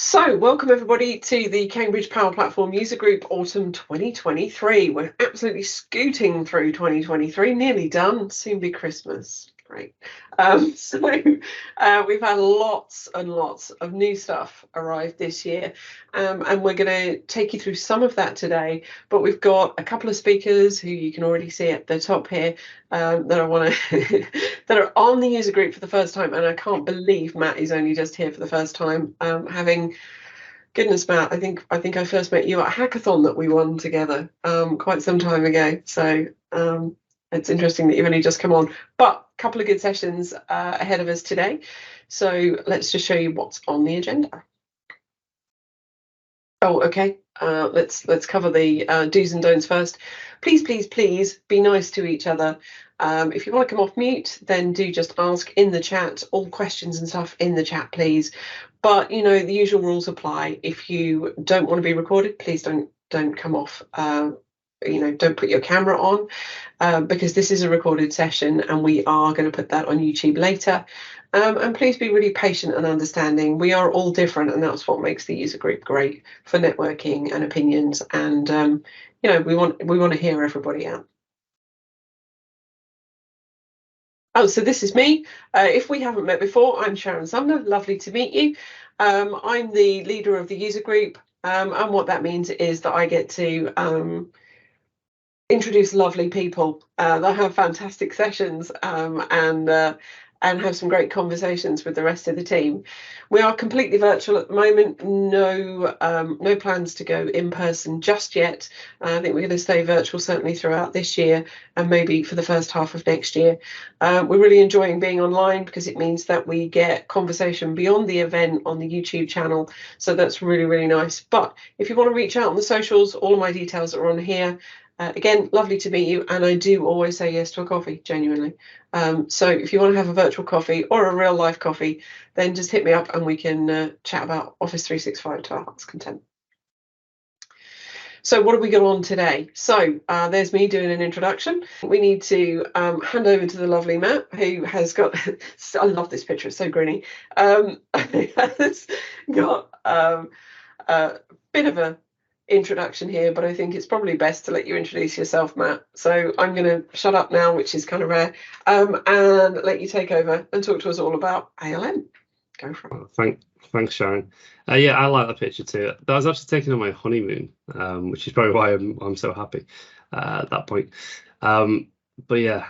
So, welcome everybody to the Cambridge Power Platform User Group Autumn 2023. We're absolutely scooting through 2023, nearly done, soon be Christmas. Great. We've had lots and lots of new stuff arrive this year, and we're going to take you through some of that today. But we've got a couple of speakers who you can already see at the top here that I want to that are on the user group for the first time, and I can't believe Matt is only just here for the first time, having. Goodness, Matt, I think I first met you at a hackathon that we won together quite some time ago. So it's interesting that you've only just come on. But a couple of good sessions ahead of us today. So let's just show you what's on the agenda. Oh, okay. Let's cover the do's and don'ts first. Please, please, please be nice to each other. If you want to come off mute, then do just ask in the chat, all questions and stuff in the chat, please. But you know, the usual rules apply. If you don't want to be recorded, please don't come off. Don't put your camera on because this is a recorded session and we are going to put that on YouTube later. And please be really patient and understanding. We are all different, and that's what makes the user group great for networking and opinions. And we want to hear everybody out. Oh, so this is me. If we haven't met before, I'm Sharon Sumner. Lovely to meet you. I'm the leader of the user group, and what that means is that I get to introduce lovely people that have fantastic sessions and have some great conversations with the rest of the team. We are completely virtual at the moment. No plans to go in person just yet. I think we're going to stay virtual certainly throughout this year and maybe for the first half of next year. We're really enjoying being online because it means that we get conversation beyond the event on the YouTube channel. So that's really, really nice. But if you want to reach out on the socials, all of my details are on here. Again, lovely to meet you, and I do always say yes to a coffee, genuinely. So if you want to have a virtual coffee or a real life coffee, then just hit me up and we can chat about Office 365 to our heart's content. So what have we got on today? So there's me doing an introduction. We need to hand over to the lovely Matt, who has got, I love this picture, it's so grinny, has got a bit of a introduction here, but I think it's probably best to let you introduce yourself, Matt. So I'm going to shut up now, which is kind of rare, and let you take over and talk to us all about ALM. Go for it. Thanks, Sharon. Yeah, I like the picture too. That was actually taken on my honeymoon, which is probably why I'm so happy at that point. But yeah,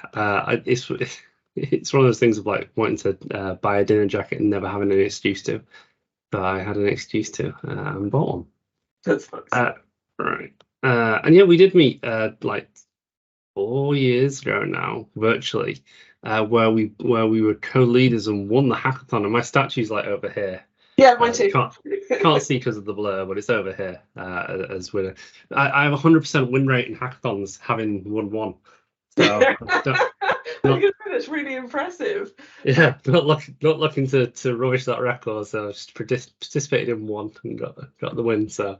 it's one of those things of like wanting to buy a dinner jacket and never having an excuse to. But I had an excuse to and bought one. That's nice. Right. And yeah, we did meet like 4 years ago now, virtually, where we were co-leaders and won the hackathon. And my statue's like over here. Yeah, mine too. Can't see because of the blur, but it's over here as winner. I have 100% win rate in hackathons, having won one. So that's really impressive. Yeah, not looking to rubbish that record. So I just participated in one and got the win. So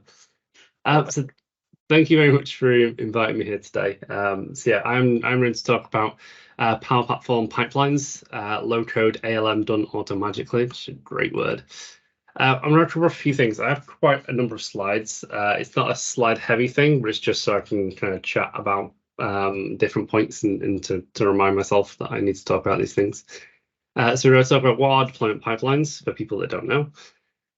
thank you very much for inviting me here today. So yeah, I'm going to talk about Power Platform pipelines, low code ALM done automagically, which is a great word. I'm going to cover a few things. I have quite a number of slides. It's not a slide heavy thing, but it's just so I can kind of chat about different points and to remind myself that I need to talk about these things. So we're going to talk about what are deployment pipelines for people that don't know.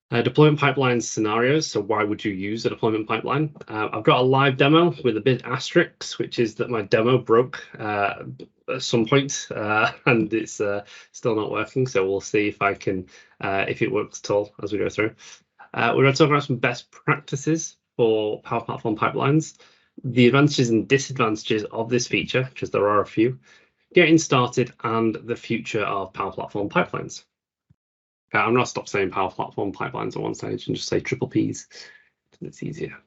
Deployment pipelines scenarios, so why would you use a deployment pipeline? I've got a live demo with a big asterisk, which is that my demo broke at some point and it's still not working. So we'll see if I can, if it works at all as we go through. We're going to talk about some best practices for Power Platform pipelines, the advantages and disadvantages of this feature, because there are a few, getting started, and the future of Power Platform pipelines. I'm going to stop saying Power Platform pipelines at one stage and just say triple Ps. It's easier.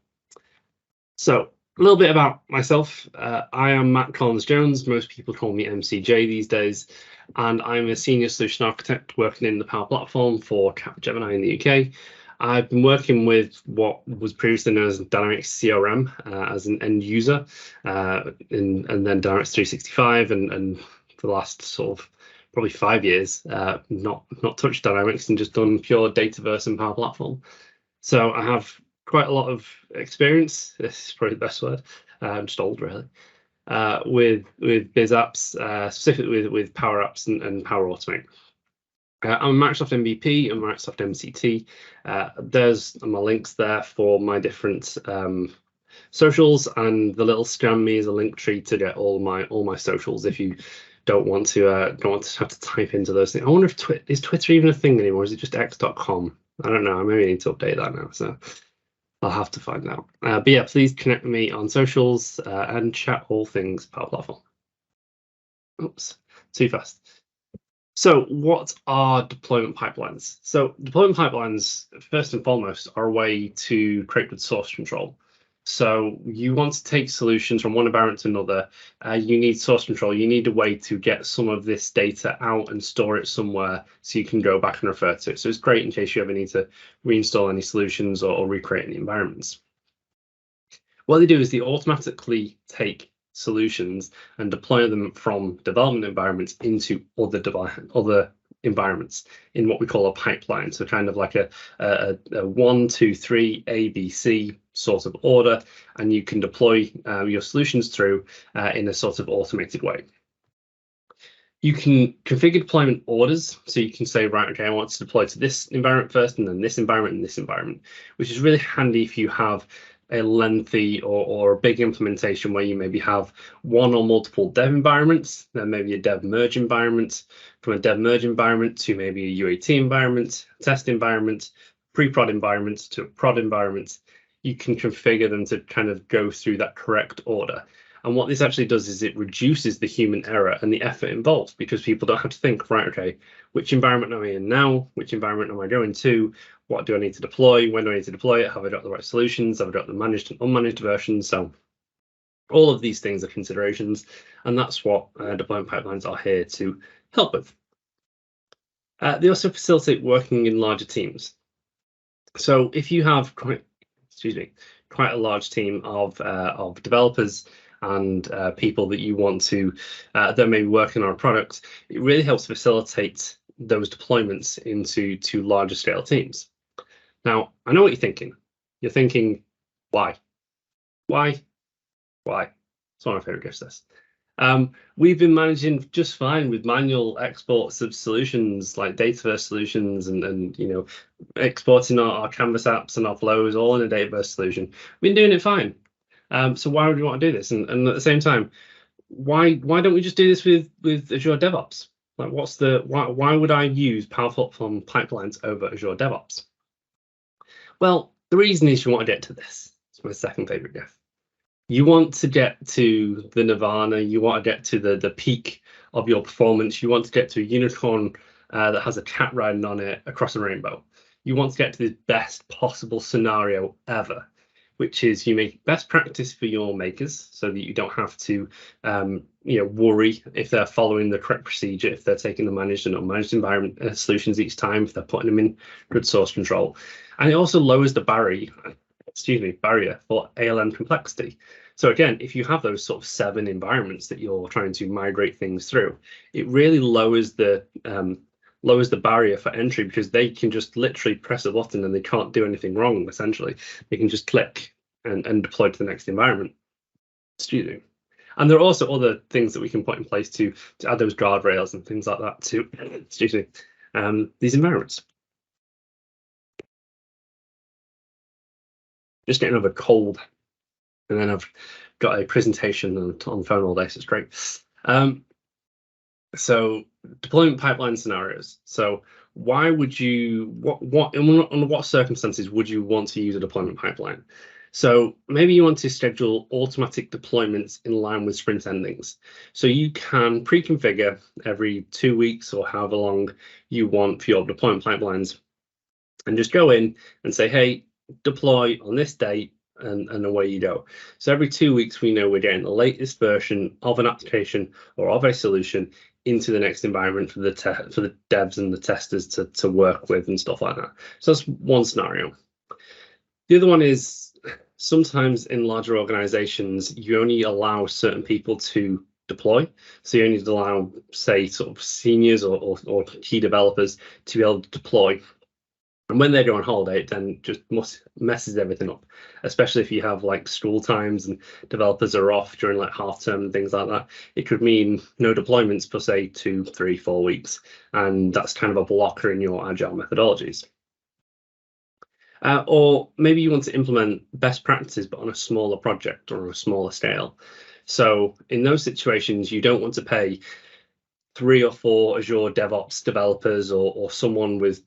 So a little bit about myself. I am Matt Collin-Jones. Most people call me MCJ these days. And I'm a senior solution architect working in the Power Platform for Capgemini in the UK. I've been working with what was previously known as Dynamics CRM as an end user, and then Dynamics 365, and for the last sort of probably 5 years, not touched Dynamics and just done pure Dataverse and Power Platform. So I have quite a lot of experience. This is probably the best word. I'm just old, really. With biz apps, specifically with Power Apps and Power Automate. I'm a Microsoft MVP and Microsoft MCT. There's my links there for my different socials, and the little scan me is a link tree to get all my socials if you don't want to have to type into those things. I wonder if is Twitter even a thing anymore? Is it just x.com? I don't know. I maybe need to update that now. So I'll have to find out. But yeah, please connect with me on socials and chat all things Power Platform. Oops, too fast. So what are deployment pipelines? So deployment pipelines, first and foremost, are a way to create good source control. So you want to take solutions from one environment to another. You need source control. You need a way to get some of this data out and store it somewhere so you can go back and refer to it. So it's great in case you ever need to reinstall any solutions or recreate any environments. What they do is they automatically take solutions and deploy them from development environments into other environments in what we call a pipeline. So kind of like a 1, 2, 3 ABC sort of order, and you can deploy your solutions through in a sort of automated way. You can configure deployment orders, so you can say, right, okay, I want to deploy to this environment first, and then this environment and this environment, which is really handy if you have a lengthy or a big implementation where you maybe have one or multiple dev environments, then maybe a dev merge environment, from a dev merge environment to maybe a UAT environment, test environment, pre-prod environment to a prod environment. You can configure them to kind of go through that correct order. And what this actually does is it reduces the human error and the effort involved, because people don't have to think, right, okay, which environment am I in now? Which environment am I going to? What do I need to deploy? When do I need to deploy it? Have I got the right solutions? Have I got the managed and unmanaged versions? So all of these things are considerations, and that's what deployment pipelines are here to help with. They also facilitate working in larger teams. So if you have quite a large team of developers and people that you want to that may be working on a product, it really helps facilitate those deployments into larger scale teams. Now, I know what you're thinking. You're thinking, why? Why? Why? It's one of my favorite gifts, this. We've been managing just fine with manual exports of solutions like Dataverse solutions and you know, exporting our Canvas apps and our flows all in a Dataverse solution. We've been doing it fine. So why would you want to do this? And at the same time, why don't we just do this with Azure DevOps? Like, why would I use Power Platform pipelines over Azure DevOps? Well, the reason is you want to get to this. It's my second favorite gift. You want to get to the nirvana. You want to get to the peak of your performance. You want to get to a unicorn that has a cat riding on it across a rainbow. You want to get to the best possible scenario ever, which is you make best practice for your makers so that you don't have to worry if they're following the correct procedure, if they're taking the managed and unmanaged environment solutions each time, if they're putting them in good source control. And it also lowers the barrier for ALM complexity. So again, if you have those sort of 7 environments that you're trying to migrate things through, it really lowers the barrier for entry, because they can just literally press a button and they can't do anything wrong. Essentially, they can just click and deploy to the next environment. And there are also other things that we can put in place to add those guardrails and things like that to these environments. Just getting over a cold, and then I've got a presentation on the phone all day, so it's great. So deployment pipeline scenarios. So why would you, under what circumstances would you want to use a deployment pipeline? So maybe you want to schedule automatic deployments in line with sprint endings. So you can pre-configure every 2 weeks or however long you want for your deployment pipelines, and just go in and say, hey, deploy on this date, and away you go. So every 2 weeks, we know we're getting the latest version of an application or of a solution into the next environment for the devs and the testers to work with and stuff like that. So that's one scenario. The other one is sometimes in larger organizations, you only allow certain people to deploy. So you only allow, say, sort of seniors or key developers to be able to deploy. And when they go on holiday, it then just messes everything up, especially if you have like school times and developers are off during like half term and things like that. It could mean no deployments for say 2, 3, 4 weeks. And that's kind of a blocker in your agile methodologies. Or maybe you want to implement best practices, but on a smaller project or a smaller scale. So in those situations, you don't want to pay 3 or 4 Azure DevOps developers or someone with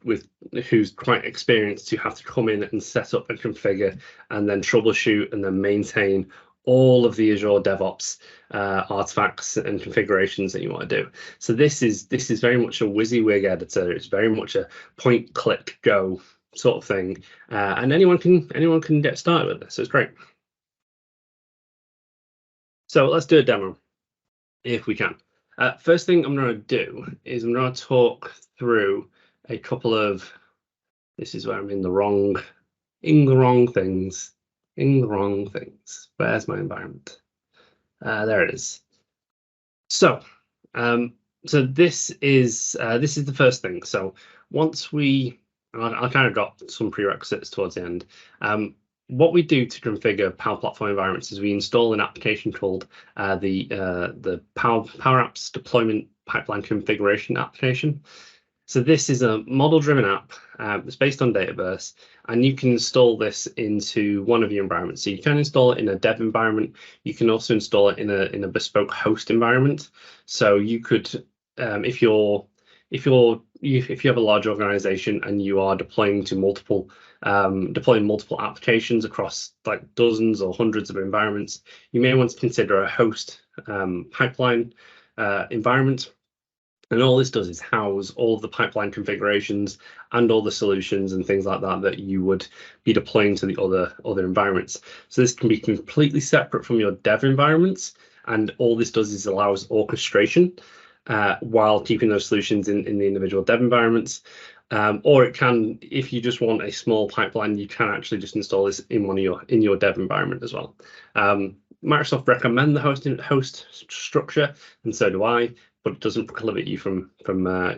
who's quite experienced to have to come in and set up and configure and then troubleshoot and then maintain all of the Azure DevOps artifacts and configurations that you want to do. So this is very much a WYSIWYG editor. It's very much a point, click, go sort of thing, and anyone can get started with this. So it's great. So let's do a demo if we can. First thing I'm going to do is I'm going to talk through a couple of. This is where I'm in the wrong things. Where's my environment? There it is. So, so this is the first thing. So once I kind of got some prerequisites towards the end. What we do to configure Power Platform environments is we install an application called the Power Apps Deployment Pipeline Configuration application. So this is a model-driven app. It's based on Dataverse, and you can install this into one of your environments. So you can install it in a dev environment. You can also install it in a bespoke host environment. So you could, if you have a large organization and you are deploying multiple applications across like dozens or hundreds of environments, you may want to consider a host pipeline environment. And all this does is house all of the pipeline configurations and all the solutions and things like that that you would be deploying to the other environments. So this can be completely separate from your dev environments, and all this does is allows orchestration while keeping those solutions in the individual dev environments. Or it can, if you just want a small pipeline, you can actually just install this in your dev environment as well. Microsoft recommend the host structure, and so do I, but it doesn't prohibit you from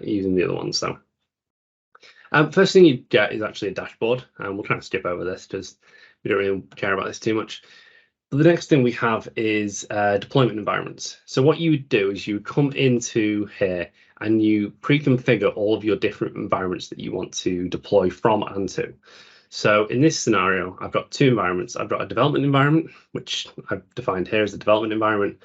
using the other ones. So first thing you get is actually a dashboard, and we'll try to skip over this because we don't really care about this too much. The next thing we have is deployment environments. So what you would do is you would come into here and you pre-configure all of your different environments that you want to deploy from and to. So in this scenario, I've got 2 environments. I've got a development environment, which I've defined here as a development environment.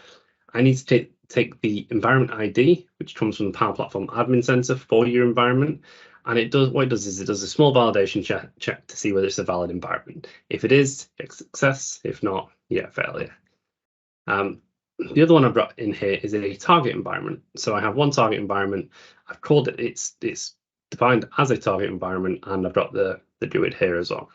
I need to take the environment ID, which comes from the Power Platform Admin Center for your environment. And it does a small validation check to see whether it's a valid environment. If it is, it's success. If not, yeah, failure. The other one I've got in here is a target environment. So I have one target environment. I've called it, it's defined as a target environment, and I've got the GUID here as well.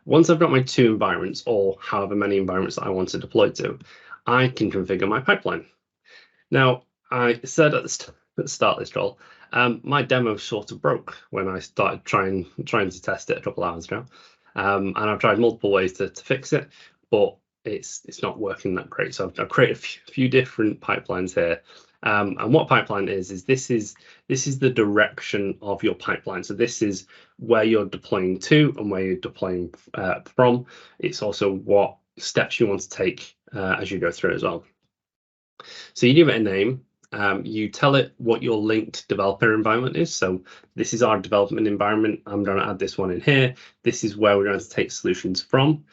Once I've got my 2 environments, or however many environments that I want to deploy to, I can configure my pipeline. Now, I said at the start of this call, my demo sort of broke when I started trying to test it a couple hours ago, and I've tried multiple ways to fix it, but it's not working that great. So I've created a few different pipelines here, and what pipeline is this is the direction of your pipeline. So this is where you're deploying to and where you're deploying from. It's also what steps you want to take as you go through as well. So you give it a name. You tell it what your linked developer environment is. So this is our development environment. I'm going to add this one in here. This is where we're going to take solutions from.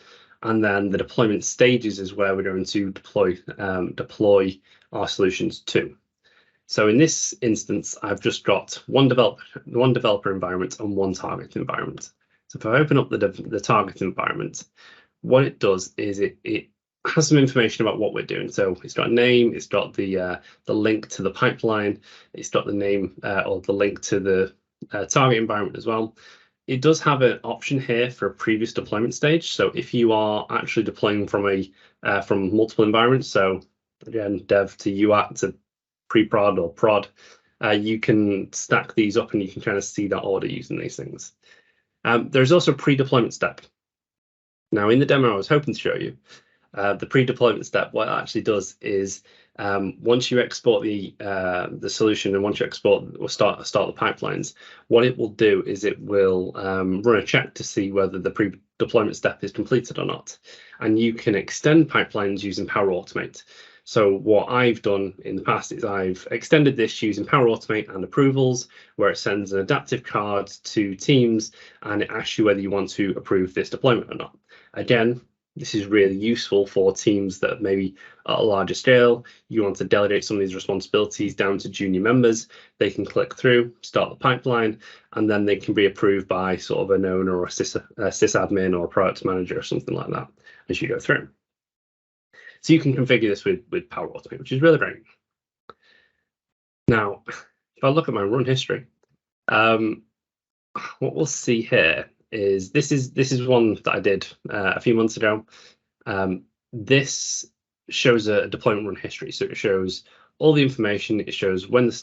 And then the deployment stages is where we're going to deploy our solutions to. So in this instance, I've just got one developer environment and one target environment. So if I open up the target environment, what it does is it has some information about what we're doing. So it's got a name, it's got the link to the pipeline, it's got the name or the link to the target environment as well. It does have an option here for a previous deployment stage. So if you are actually deploying from multiple environments, so again, dev to UAT to pre-prod or prod, you can stack these up and you can kind of see that order using these things. There's also a pre-deployment step. Now, in the demo I was hoping to show you, The pre-deployment step, what it actually does is once you export the solution and once you export or start the pipelines, what it will do is it will run a check to see whether the pre-deployment step is completed or not. And you can extend pipelines using Power Automate. So what I've done in the past is I've extended this using Power Automate and approvals, where it sends an adaptive card to teams and it asks you whether you want to approve this deployment or not. Again, this is really useful for teams that maybe at a larger scale, you want to delegate some of these responsibilities down to junior members. They can click through, start the pipeline, and then they can be approved by sort of an owner or a sysadmin or a product manager or something like that as you go through. So you can configure this with Power Automate, which is really great. Now, if I look at my run history, what we'll see here is this is one that I did a few months ago. This shows a deployment run history, so it shows all the information. It shows when it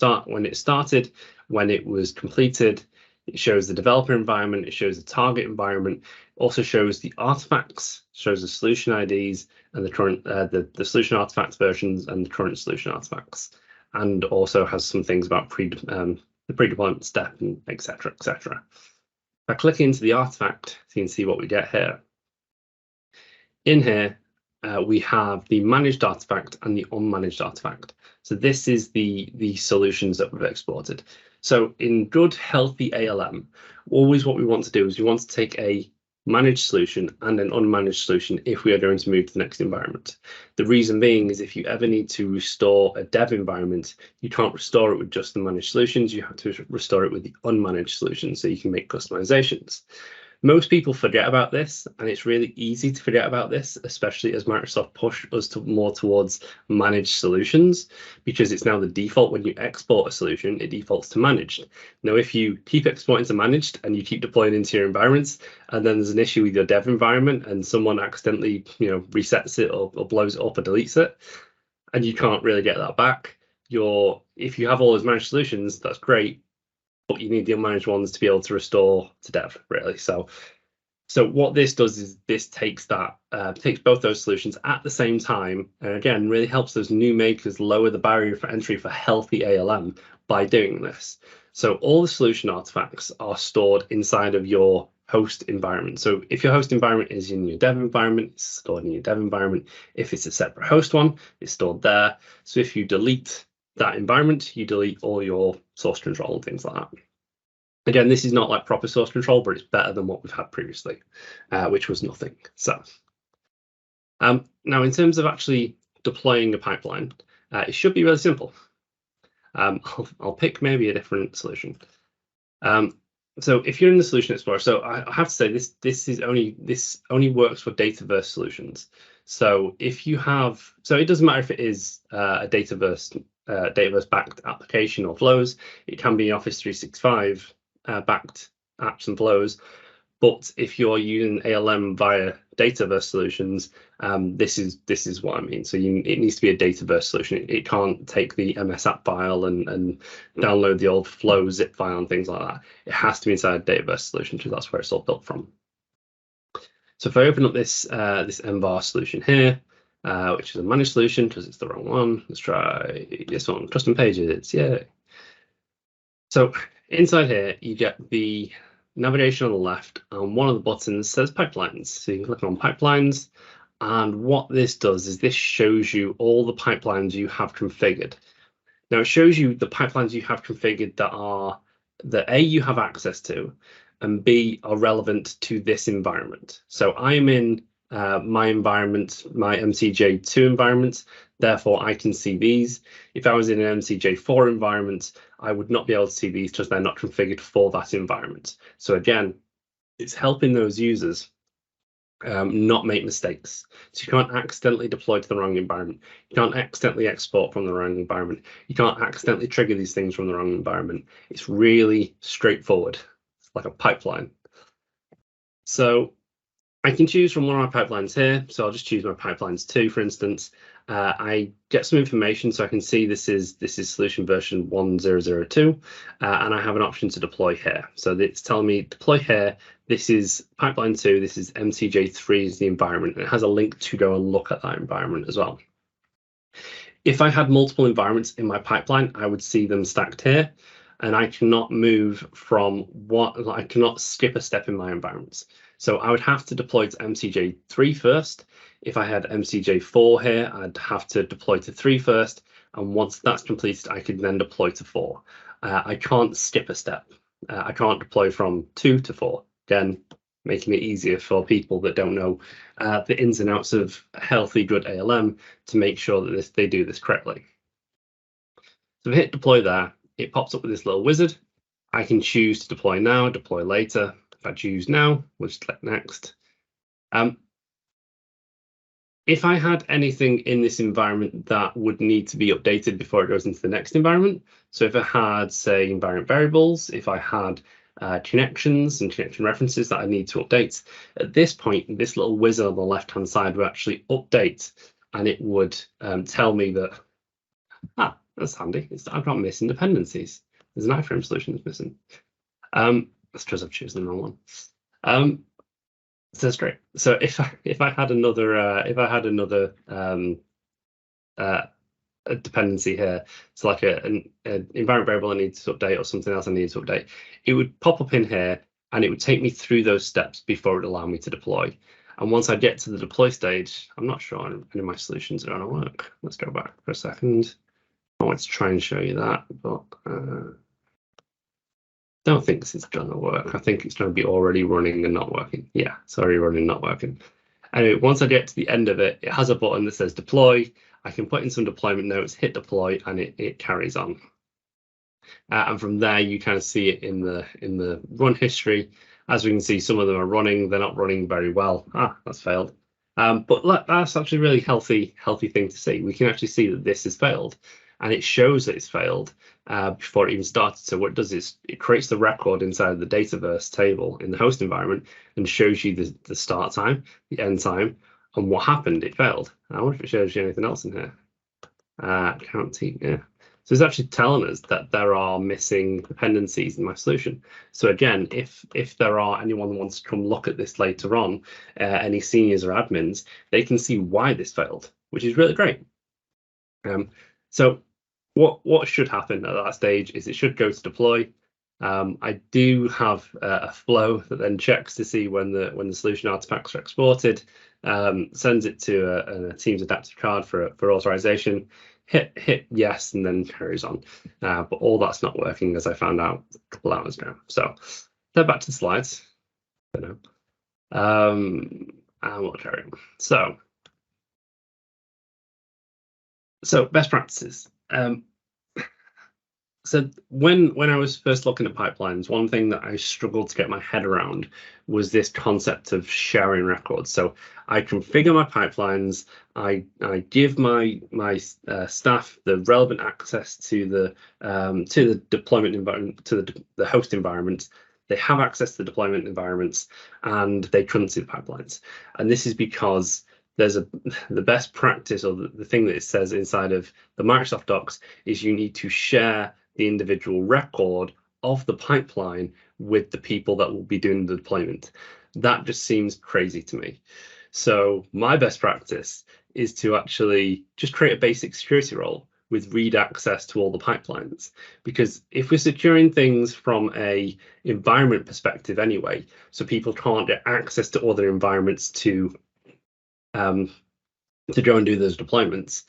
started, when it was completed. It shows the developer environment. It shows the target environment. Also shows the artifacts, shows the solution IDs and the current the solution artifacts versions and the current solution artifacts, and also has some things about the pre-deployment step and etc. etc. If I click into the artifact, you can see what we get here. In here, we have the managed artifact and the unmanaged artifact. So this is the solutions that we've exported. So in good, healthy ALM, always what we want to do is we want to take a managed solution and an unmanaged solution if we are going to move to the next environment. The reason being is if you ever need to restore a dev environment, you can't restore it with just the managed solutions. You have to restore it with the unmanaged solutions so you can make customizations. Most people forget about this, and it's really easy to forget about this, especially as Microsoft push us more towards managed solutions, because it's now the default. When you export a solution, it defaults to managed. Now, if you keep exporting to managed and you keep deploying into your environments, and then there's an issue with your dev environment and someone accidentally, resets it or blows it up or deletes it, and you can't really get that back, if you have all those managed solutions, that's great, but you need the unmanaged ones to be able to restore to dev, really. So what this does is this takes both those solutions at the same time, and again, really helps those new makers lower the barrier for entry for healthy ALM by doing this. So all the solution artifacts are stored inside of your host environment. So if your host environment is in your dev environment, it's stored in your dev environment. If it's a separate host one, it's stored there. So if you delete that environment, you delete all your source control and things like that. Again, this is not like proper source control, but it's better than what we've had previously, which was nothing. So now in terms of actually deploying a pipeline, it should be really simple. I'll pick maybe a different solution. So if you're in the Solution Explorer, so I have to say this only works for Dataverse solutions. So if you have, so it doesn't matter if it is a Dataverse backed application or flows. It can be Office 365 backed apps and flows. But if you're using ALM via Dataverse solutions, this is what I mean. So it needs to be a Dataverse solution. It can't take the MS app file and download the old flow zip file and things like that. It has to be inside a Dataverse solution because that's where it's all built from. So if I open up this MVAR solution here, which is a managed solution because it's the wrong one. Let's try this one, custom pages, yay. So inside here, you get the navigation on the left, and one of the buttons says pipelines. So you can click on pipelines, and what this does is this shows you all the pipelines you have configured. Now it shows you the pipelines you have configured that A, you have access to, and B, are relevant to this environment. So I'm in my environment, my MCJ2 environment, therefore I can see these. If I was in an MCJ4 environment, I would not be able to see these because they're not configured for that environment. So again, it's helping those users not make mistakes. So you can't accidentally deploy to the wrong environment. You can't accidentally export from the wrong environment. You can't accidentally trigger these things from the wrong environment. It's really straightforward. It's like a pipeline. So I can choose from one of my pipelines here. So I'll just choose my pipelines 2, for instance. I get some information, so I can see this is solution version 1002, and I have an option to deploy here. So it's telling me deploy here. This is pipeline 2. This is MTJ3 is the environment. It has a link to go and look at that environment as well. If I had multiple environments in my pipeline, I would see them stacked here, and I cannot move from I cannot skip a step in my environments. So I would have to deploy to MCJ3 first. If I had MCJ4 here, I'd have to deploy to 3 first. And once that's completed, I could then deploy to 4. I can't skip a step. I can't deploy from 2 to 4. Again, making it easier for people that don't know the ins and outs of healthy, good ALM to make sure that they do this correctly. So if I hit deploy there, it pops up with this little wizard. I can choose to deploy now, deploy later. If I choose now, we'll just click next. If I had anything in this environment that would need to be updated before it goes into the next environment, so if I had, say, environment variables, if I had connections and connection references that I need to update, at this point, this little wizard on the left-hand side would actually update, and it would tell me that, that's handy. I've not missing dependencies. There's an iframe solution that's missing. That's because I've chosen the wrong one. So that's great. So if I had another a dependency here, so like an environment variable I need to update or something else I need to update, it would pop up in here and it would take me through those steps before it would allow me to deploy. And once I get to the deploy stage, I'm not sure any of my solutions are going to work. Let's go back for a second. I want to try and show you that, but don't think this is going to work. I think it's going to be already running and not working. Yeah, it's already running and not working. Anyway, once I get to the end of it, it has a button that says deploy. I can put in some deployment notes, hit deploy, and it carries on. And from there, you kind of see it in the run history. As we can see, some of them are running. They're not running very well. That's failed. But that's actually a really healthy thing to see. We can actually see that this has failed. And it shows that it's failed before it even started. So what it does is it creates the record inside the Dataverse table in the host environment and shows you the start time, the end time, and what happened. It failed. I wonder if it shows you anything else in here. Can't see. Yeah. So it's actually telling us that there are missing dependencies in my solution. So again, if there are anyone that wants to come look at this later on, any seniors or admins, they can see why this failed, which is really great. So what should happen at that stage is it should go to deploy. I do have a flow that then checks to see when the solution artifacts are exported, sends it to a Teams adaptive card for authorization, hit yes, and then carries on. But all that's not working, as I found out a couple hours ago. So head back to the slides. And we'll carry on. So best practices. So when I was first looking at pipelines, one thing that I struggled to get my head around was this concept of sharing records. So I configure my pipelines, I give my staff the relevant access to the deployment environment, to the host environment. They have access to the deployment environments, and they couldn't see the pipelines. And this is because there's the best practice, or the thing that it says inside of the Microsoft Docs, is you need to share the individual record of the pipeline with the people that will be doing the deployment. That just seems crazy to me. So my best practice is to actually just create a basic security role with read access to all the pipelines, because if we're securing things from a environment perspective anyway, so people can't get access to other environments to go and do those deployments,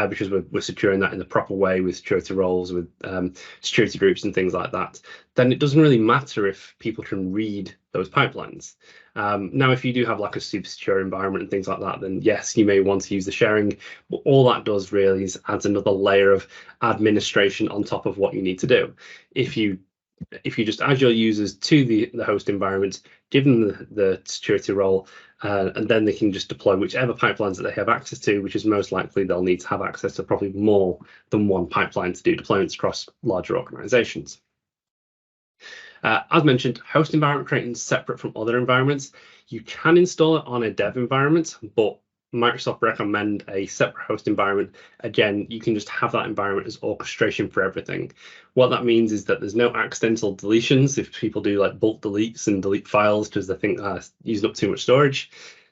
because we're securing that in the proper way with security roles, with security groups and things like that, then it doesn't really matter if people can read those pipelines. Now, if you do have like a super secure environment and things like that, then yes, you may want to use the sharing, but all that does really is adds another layer of administration on top of what you need to do. If you just add your users to the host environment, give them the security role, and then they can just deploy whichever pipelines that they have access to, which is most likely they'll need to have access to probably more than one pipeline to do deployments across larger organizations. As mentioned, host environment creating separate from other environments. You can install it on a dev environment, but Microsoft recommend a separate host environment. Again, you can just have that environment as orchestration for everything. What that means is that there's no accidental deletions if people do like bulk deletes and delete files because they think they're using up too much storage,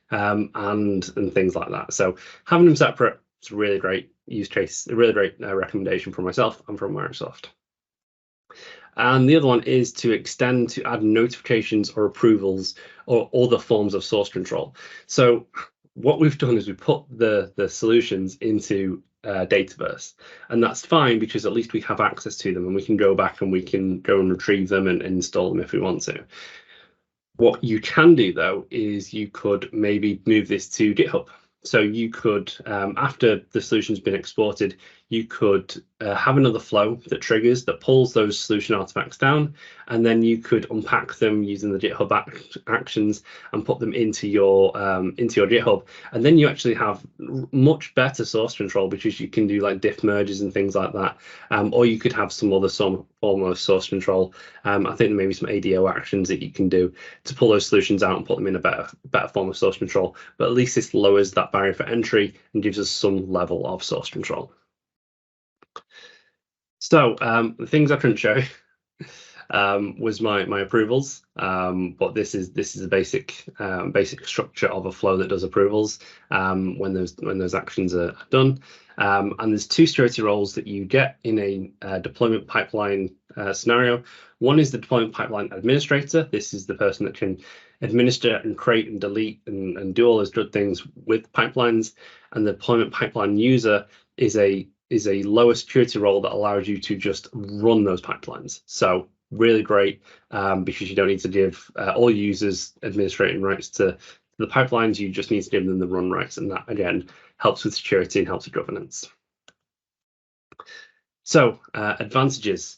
and things like that. So having them separate is a really great use case, a really great recommendation from myself and from Microsoft. And the other one is to extend to add notifications or approvals or other forms of source control. So what we've done is we put the solutions into Dataverse, and that's fine because at least we have access to them and we can go back and we can go and retrieve them and install them if we want to. What you can do though is you could maybe move this to GitHub. So you could, after the solution's been exported, you could have another flow that triggers, that pulls those solution artifacts down, and then you could unpack them using the GitHub actions and put them into your GitHub. And then you actually have much better source control because you can do like diff merges and things like that. Or you could have some other form of source control. I think there may be some ADO actions that you can do to pull those solutions out and put them in a better form of source control. But at least this lowers that barrier for entry and gives us some level of source control. So the things I couldn't show was my approvals, but this is a basic structure of a flow that does approvals when those actions are done. And there's two security roles that you get in a deployment pipeline scenario. One is the deployment pipeline administrator. This is the person that can administer and create and delete and do all those good things with pipelines. And the deployment pipeline user is a lower security role that allows you to just run those pipelines. So really great because you don't need to give all users administrating rights to the pipelines. You just need to give them the run rights, and that again helps with security and helps with governance. So advantages: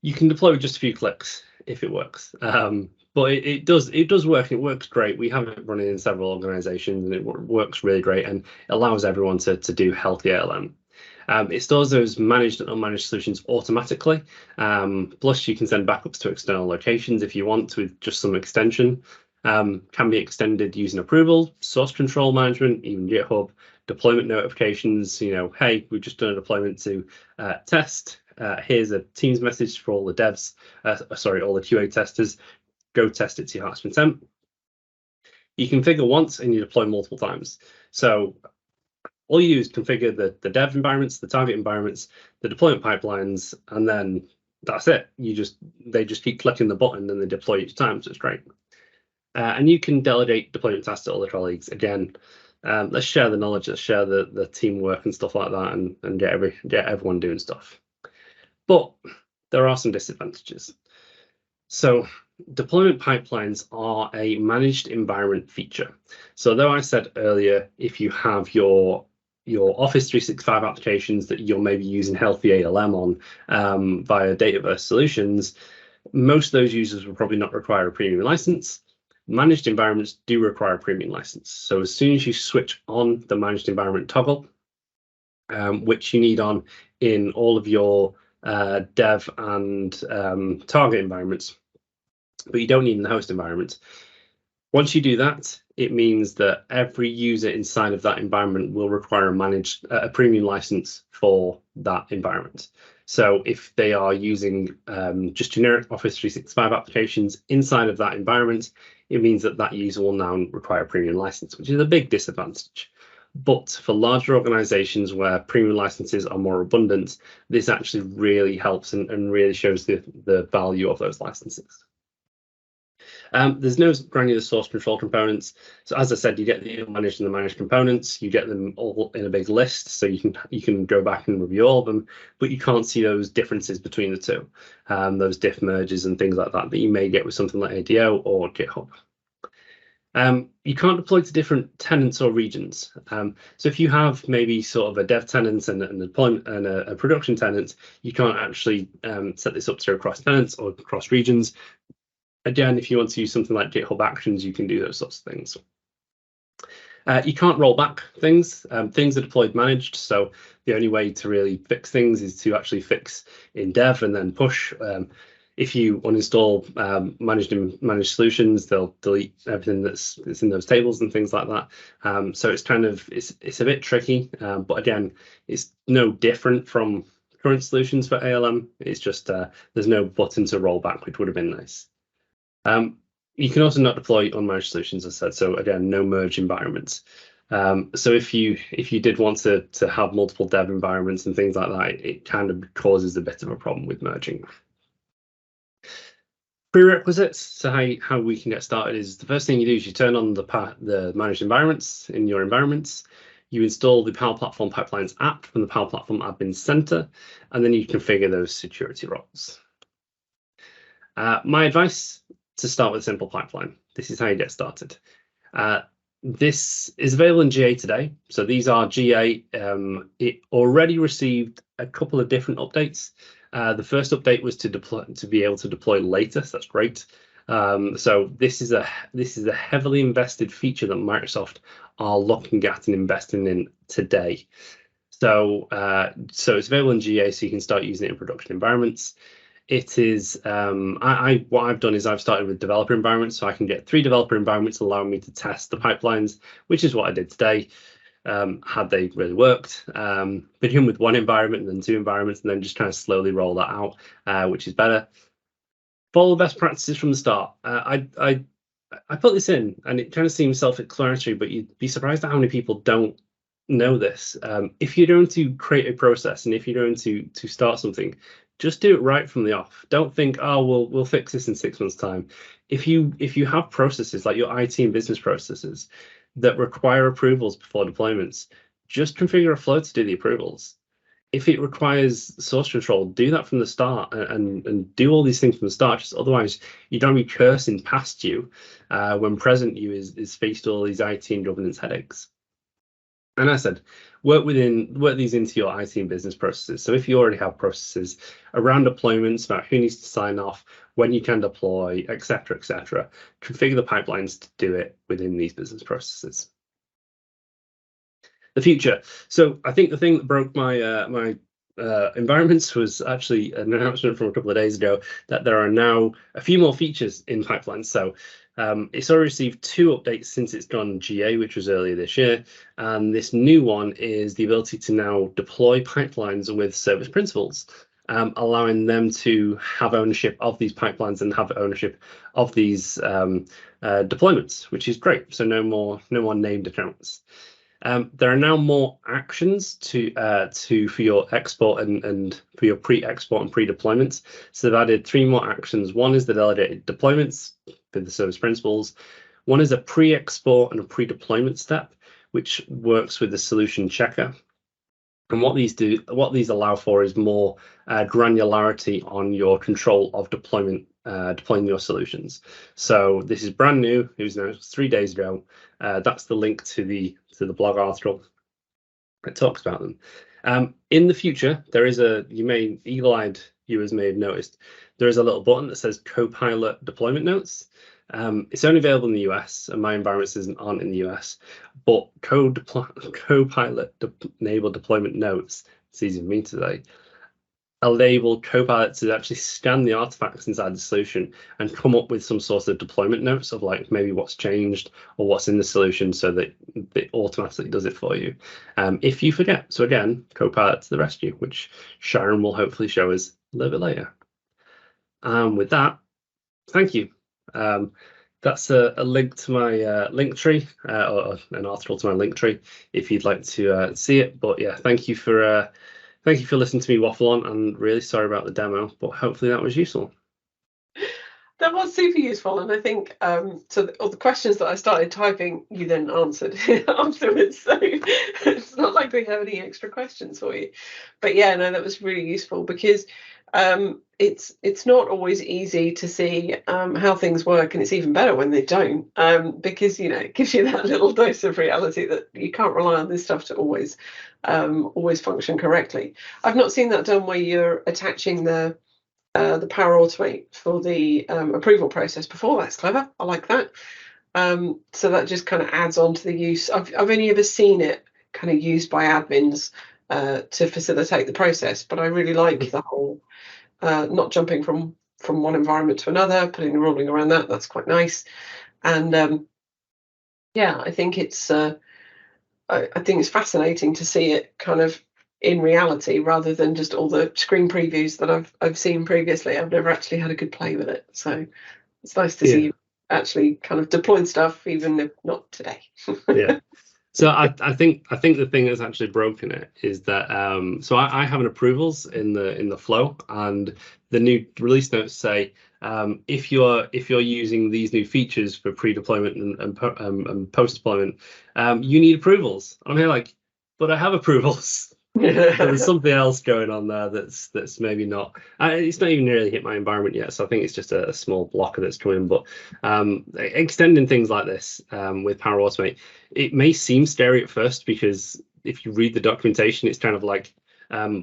you can deploy with just a few clicks if it works, but it does work. It works great. We have it running in several organizations, and it works really great, and it allows everyone to do healthy ALM. It stores those managed and unmanaged solutions automatically. Plus, you can send backups to external locations if you want with just some extension. Can be extended using approval, source control management, even GitHub, deployment notifications. Hey, we've just done a deployment to test. Here's a Teams message for all the devs, all the QA testers. Go test it to your heart's content. You configure once and you deploy multiple times. So all you do is configure the dev environments, the target environments, the deployment pipelines, and then that's it. They just keep clicking the button and they deploy each time, so it's great. And you can delegate deployment tasks to other colleagues. Again, let's share the knowledge, let's share the teamwork and stuff like that, and get everyone doing stuff. But there are some disadvantages. So deployment pipelines are a managed environment feature. So though I said earlier, if you have your Office 365 applications that you're maybe using healthy ALM on via Dataverse solutions, most of those users will probably not require a premium license. Managed environments do require a premium license. So as soon as you switch on the managed environment toggle, which you need on in all of your dev and target environments, but you don't need in the host environment. Once you do that, it means that every user inside of that environment will require a premium license for that environment. So if they are using just generic Office 365 applications inside of that environment, it means that user will now require a premium license, which is a big disadvantage. But for larger organizations where premium licenses are more abundant, this actually really helps and really shows the value of those licenses. There's no granular source control components. So as I said, you get the unmanaged and the managed components. You get them all in a big list, so you can go back and review all of them, but you can't see those differences between the two, those diff merges and things like that you may get with something like ADO or GitHub. You can't deploy to different tenants or regions. So if you have maybe sort of a dev tenant and a deployment and a production tenant, you can't actually set this up to across tenants or across regions. Again, if you want to use something like GitHub Actions, you can do those sorts of things. You can't roll back things. Things are deployed managed, so the only way to really fix things is to actually fix in dev and then push. If you uninstall managed solutions, they'll delete everything that's in those tables and things like that. So it's kind of it's a bit tricky, but again, it's no different from current solutions for ALM. It's just there's no button to roll back, which would have been nice. You can also not deploy unmanaged solutions, as I said. So again, no merge environments. So if you did want to have multiple dev environments and things like that, it kind of causes a bit of a problem with merging. Prerequisites. So how we can get started is the first thing you do is you turn on the managed environments in your environments. You install the Power Platform Pipelines app from the Power Platform Admin Center, and then you configure those security roles. My advice: to start with a simple pipeline. This is how you get started. This is available in GA today. So these are GA. It already received a couple of different updates. The first update was to be able to deploy later. So that's great. So this is a heavily invested feature that Microsoft are looking at and investing in today. So it's available in GA, so you can start using it in production environments. It is what I've done is I've started with developer environments, so I can get 3 developer environments allowing me to test the pipelines, which is what I did today. Had they really worked, begin with 1 environment and then 2 environments, and then just trying to slowly roll that out, which is better. Follow best practices from the start. I put this in, and it kind of seems self-explanatory, but you'd be surprised at how many people don't know this. If you're going to create a process, and if you're going to start something, just do it right from the off. Don't think, oh, we'll fix this in 6 months' time. If you have processes like your IT and business processes that require approvals before deployments, just configure a flow to do the approvals. If it requires source control, do that from the start and do all these things from the start. Just otherwise, you don't be cursing past you when present you is faced all these IT and governance headaches. And I said, work these into your IT and business processes. So if you already have processes around deployments, about who needs to sign off, when you can deploy, etc., configure the pipelines to do it within these business processes. The future. So I think the thing that broke my environments was actually an announcement from a couple of days ago that there are now a few more features in pipelines. So it's already received 2 updates since it's gone GA, which was earlier this year. And this new one is the ability to now deploy pipelines with service principals, allowing them to have ownership of these pipelines and have ownership of these deployments, which is great. So no more named accounts. There are now more actions for your export and for your pre-export and pre-deployments. So they've added 3 more actions. One is the delegated deployments for the service principals. One is a pre-export and a pre-deployment step, which works with the solution checker. And what these allow for is more granularity on your control of deploying your solutions. So this is brand new. It was announced 3 days ago. That's the link to the blog article that talks about them. In the future, there is eagle-eyed viewers may have noticed, there is a little button that says Copilot deployment notes. It's only available in the US, and my environments aren't in the US, but Copilot enabled deployment notes, it's easy for me to say, enable Copilot to actually scan the artifacts inside the solution and come up with some sort of deployment notes of like maybe what's changed or what's in the solution, so that it automatically does it for you if you forget. So again, Copilot to the rescue, which Sharon will hopefully show us a little bit later. With that, thank you. That's a link to my link tree, or an article to my link tree if you'd like to see it. But yeah, thank you for listening to me waffle on, and really sorry about the demo, but hopefully that was useful. That was super useful, and I think so all the questions that I started typing, you then answered afterwards. So it's not like we have any extra questions for you. But yeah, no, that was really useful, because it's not always easy to see how things work, and it's even better when they don't, because it gives you that little dose of reality that you can't rely on this stuff to always function correctly. I've not seen that done where you're attaching the Power Automate for the approval process before. That's clever. I like that. So that just kind of adds on to the use. I've only ever seen it kind of used by admins to facilitate the process, but I really like the whole not jumping from from one environment to another, putting the ruling around that. That's quite nice. And yeah, I think it's fascinating to see it kind of in reality rather than just all the screen previews that I've seen previously. I've never actually had a good play with it, so it's nice to see you actually kind of deploying stuff, even if not today. Yeah. So I think the thing that's actually broken it is that so I have an approvals in the flow, and the new release notes say if you're using these new features for pre-deployment and post-deployment, you need approvals. And I'm here like, but I have approvals. So there's something else going on there that's maybe not. It's not even really hit my environment yet, so I think it's just a small blocker that's coming. But extending things like this with Power Automate, it may seem scary at first, because if you read the documentation, it's kind of like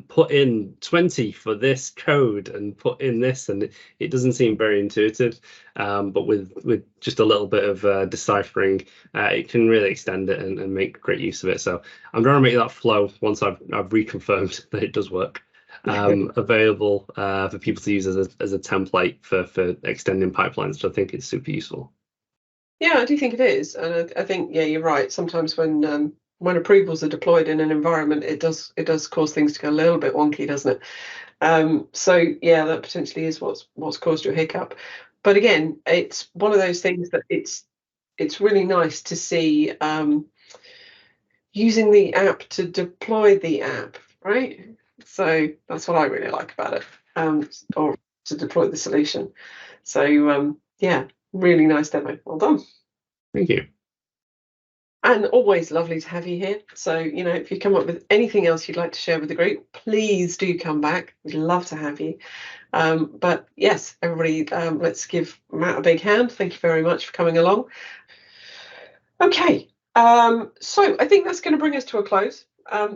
put in 20 for this code and put in this, and it doesn't seem very intuitive. But with just a little bit of deciphering, it can really extend it and make great use of it. So I'm going to make that flow, once I've reconfirmed that it does work, available for people to use as a template for extending pipelines, which I think is super useful. Yeah, I do think it is, and I think, yeah, you're right. Sometimes when approvals are deployed in an environment, it does cause things to go a little bit wonky, doesn't it? So yeah, that potentially is what's caused your hiccup. But again, it's one of those things that it's really nice to see using the app to deploy the app, right? So that's what I really like about it, or to deploy the solution. So yeah, really nice demo. Well done. Thank you. And always lovely to have you here. So, if you come up with anything else you'd like to share with the group, please do come back. We'd love to have you. But yes, everybody, let's give Matt a big hand. Thank you very much for coming along. Okay, so I think that's going to bring us to a close.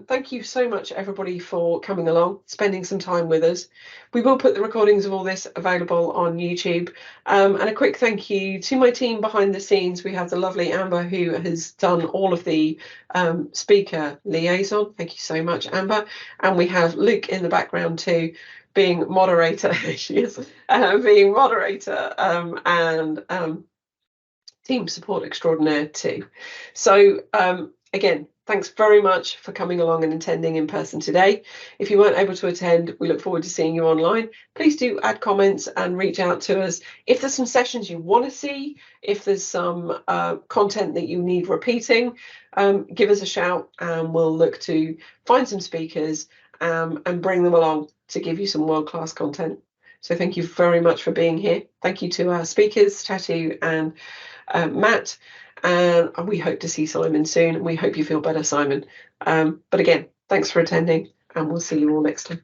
Thank you so much, everybody, for coming along, spending some time with us. We will put the recordings of all this available on YouTube. And a quick thank you to my team behind the scenes. We have the lovely Amber, who has done all of the speaker liaison. Thank you so much, Amber. And we have Luke in the background too, being moderator. She is being moderator and team support extraordinaire too. So again, thanks very much for coming along and attending in person today. If you weren't able to attend, we look forward to seeing you online. Please do add comments and reach out to us. If there's some sessions you want to see, if there's some content that you need repeating, give us a shout and we'll look to find some speakers and bring them along to give you some world-class content. So thank you very much for being here. Thank you to our speakers, Tatu and Matt, and we hope to see Simon soon. We hope you feel better, Simon. But again, thanks for attending, and we'll see you all next time.